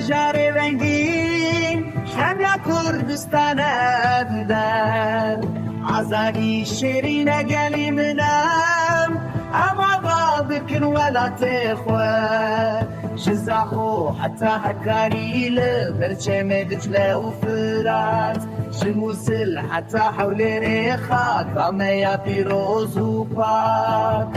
جاری رنگین شمیا کردستان بدن عزانی شیرین گلی منم اما بابکن ولا تخوى شزاحو حتى حكاري لبرشة مدجلة وفرات شموسل حتى حول ريخا كما يا بيروز وباك